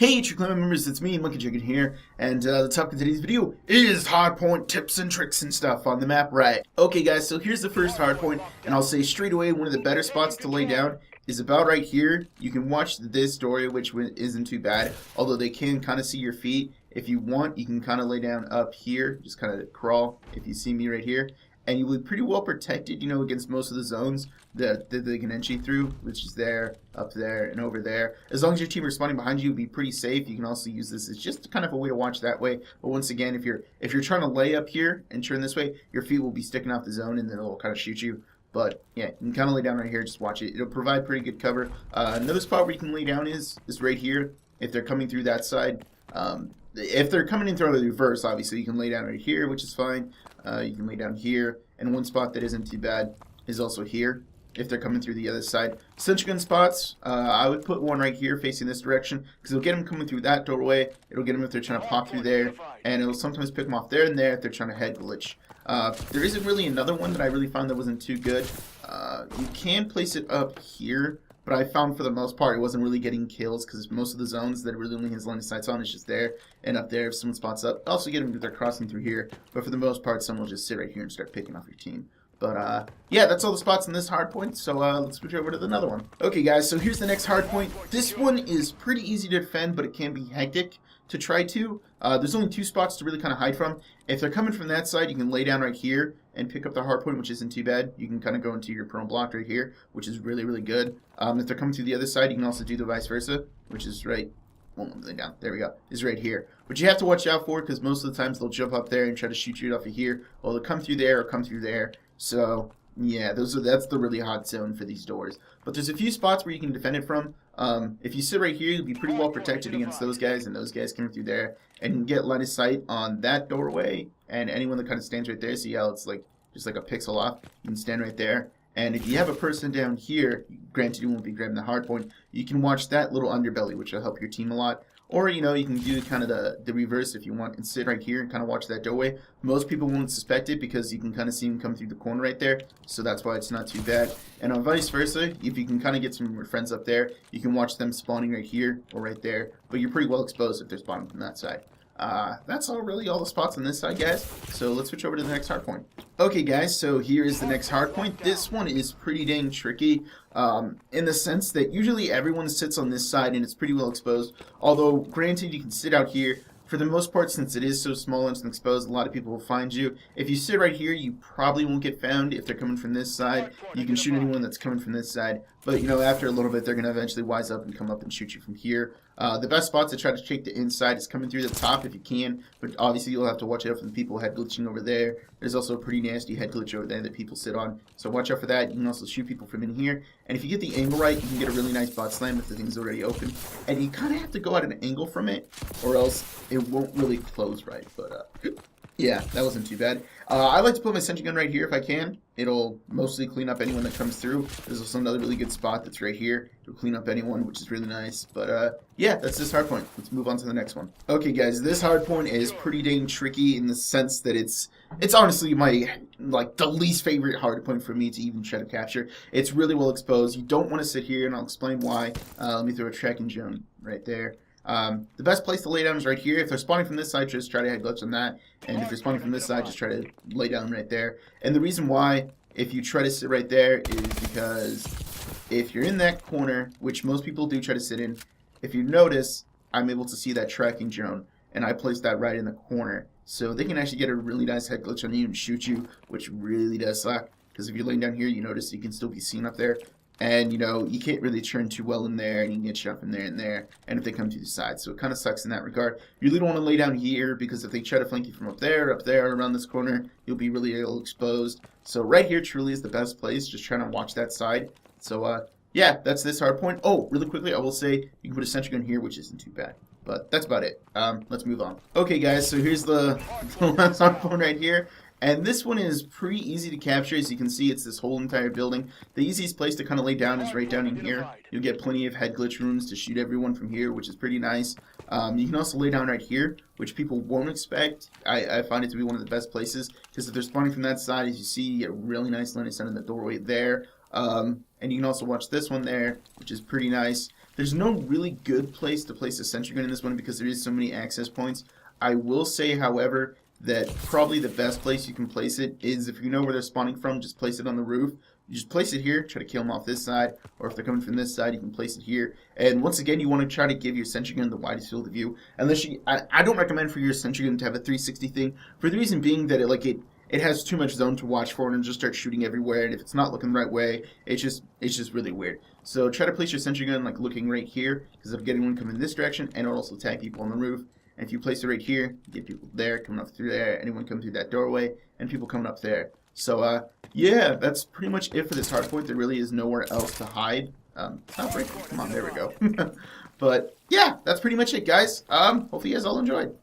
Hey, True Clan members, it's me, Monkey Chicken here, and the topic of today's video is hardpoint tips and tricks and stuff on the map Riot. Okay guys, so here's the first hardpoint, and I'll say straight away one of the better spots to lay down is about right here. You can watch this doorway, which isn't too bad, although they can kind of see your feet. If you want, you can kind of lay down up here, just kind of crawl if you see me right here. And you will be pretty well protected, against most of the zones that they can entry through, which is there, up there, and over there. As long as your team is spawning behind you, you'll be pretty safe. You can also use this as just kind of a way to watch that way. But once again, if you're trying to lay up here and turn this way, your feet will be sticking out the zone, and then it'll kind of shoot you. But yeah, you can kind of lay down right here, just watch it. It'll provide pretty good cover. Another spot where you can lay down is right here. If they're coming through that side, if they're coming in through the reverse, obviously you can lay down right here, which is fine. You can lay down here, and one spot that isn't too bad is also here if they're coming through the other side. Sentry gun spots, I would put one right here facing this direction because it'll get them coming through that doorway. It'll get them if they're trying to pop through there, and it'll sometimes pick them off there and there if they're trying to head glitch. There isn't really another one that I really found that wasn't too good. You can place it up here, but I found for the most part it wasn't really getting kills because most of the zones that it really only has line of sights on is just there and up there if someone spots up. Also get them if they're crossing through here, but for the most part someone will just sit right here and start picking off your team. But yeah, that's all the spots in this hardpoint, so let's switch over to another one. Okay guys, so here's the next hardpoint. This one is pretty easy to defend, but it can be hectic to try to. There's only two spots to really kind of hide from. If they're coming from that side, you can lay down right here and pick up the hardpoint, which isn't too bad. You can kind of go into your prone block right here, which is really, really good. If they're coming through the other side, you can also do the vice versa, which is right. One more thing down. There we go. Is right here. But you have to watch out for it because most of the times they'll jump up there and try to shoot you off of here. Or they'll come through there or come through there. So yeah, that's the really hot zone for these doors. But there's a few spots where you can defend it from. If you sit right here, you'll be pretty well protected against those guys and those guys coming through there. And you can get line of sight on that doorway and anyone that kind of stands right there. See how it's like just like a pixel off. You can stand right there. And if you have a person down here, granted you won't be grabbing the hard point, you can watch that little underbelly, which will help your team a lot. Or, you can do kind of the reverse if you want and sit right here and kind of watch that doorway. Most people won't suspect it because you can kind of see them come through the corner right there. So that's why it's not too bad. And on vice versa, if you can kind of get some of your friends up there, you can watch them spawning right here or right there. But you're pretty well exposed if they're spawning from that side. That's really all the spots on this side, guys. So let's switch over to the next hardpoint. Okay, guys, so here is the next hardpoint. This one is pretty dang tricky in the sense that usually everyone sits on this side and it's pretty well exposed. Although, granted, you can sit out here. For the most part, since it is so small and exposed, a lot of people will find you. If you sit right here, you probably won't get found if they're coming from this side. You can shoot anyone that's coming from this side. But, after a little bit, they're going to eventually wise up and come up and shoot you from here. The best spot to try to take the inside is coming through the top if you can. But obviously, you'll have to watch out for the people head glitching over there. There's also a pretty nasty head glitch over there that people sit on. So watch out for that. You can also shoot people from in here. And if you get the angle right, you can get a really nice bot slam if the thing's already open. And you kind of have to go at an angle from it, or else it won't really close right. But yeah, that wasn't too bad. I like to put my sentry gun right here if I can. It'll mostly clean up anyone that comes through. There's also another really good spot that's right here. It'll clean up anyone, which is really nice. But yeah, that's this hardpoint. Let's move on to the next one. Okay, guys, this hardpoint is pretty dang tricky in the sense that it's honestly my the least favorite hardpoint for me to even try to capture. It's really well exposed. You don't want to sit here, and I'll explain why. Let me throw a tracking zone right there. The best place to lay down is right here. If they're spawning from this side, just try to head glitch on that. And if they're spawning from this side, just try to lay down right there. And the reason why, if you try to sit right there, is because if you're in that corner, which most people do try to sit in, if you notice, I'm able to see that tracking drone. And I placed that right in the corner. So they can actually get a really nice head glitch on you and shoot you, which really does suck. Because if you're laying down here, you notice you can still be seen up there. And, you can't really turn too well in there, and you can get shot from there and there, and if they come to the side. So it kind of sucks in that regard. You really don't want to lay down here, because if they try to flank you from up there, around this corner, you'll be really ill exposed. So right here truly is the best place, just trying to watch that side. So, yeah, that's this hardpoint. Oh, really quickly, I will say, you can put a sentry gun here, which isn't too bad. But that's about it. Let's move on. Okay, guys, so here's the last hardpoint right here. And this one is pretty easy to capture. As you can see, it's this whole entire building. The easiest place to kind of lay down is right down in here. You'll get plenty of head glitch rooms to shoot everyone from here, which is pretty nice. You can also lay down right here, which people won't expect. I find it to be one of the best places, because if they're spawning from that side, as you see, you get a really nice line of sight in the doorway there. And you can also watch this one there, which is pretty nice. There's no really good place to place a sentry gun in this one because there is so many access points. I will say, however, that probably the best place you can place it is if you know where they're spawning from, just place it on the roof. You just place it here, try to kill them off this side, or if they're coming from this side, you can place it here. And once again, you want to try to give your sentry gun the widest field of view. Unless I don't recommend for your sentry gun to have a 360 thing, for the reason being that it has too much zone to watch for and just start shooting everywhere, and if it's not looking the right way, it's just really weird. So try to place your sentry gun like looking right here, because if getting one coming this direction, and it'll also tag people on the roof. And if you place it right here, you get people there, coming up through there, anyone coming through that doorway, and people coming up there. So, yeah, that's pretty much it for this hardpoint. There really is nowhere else to hide. Outbreak, come on, there we go. But, yeah, that's pretty much it, guys. Hopefully you guys all enjoyed.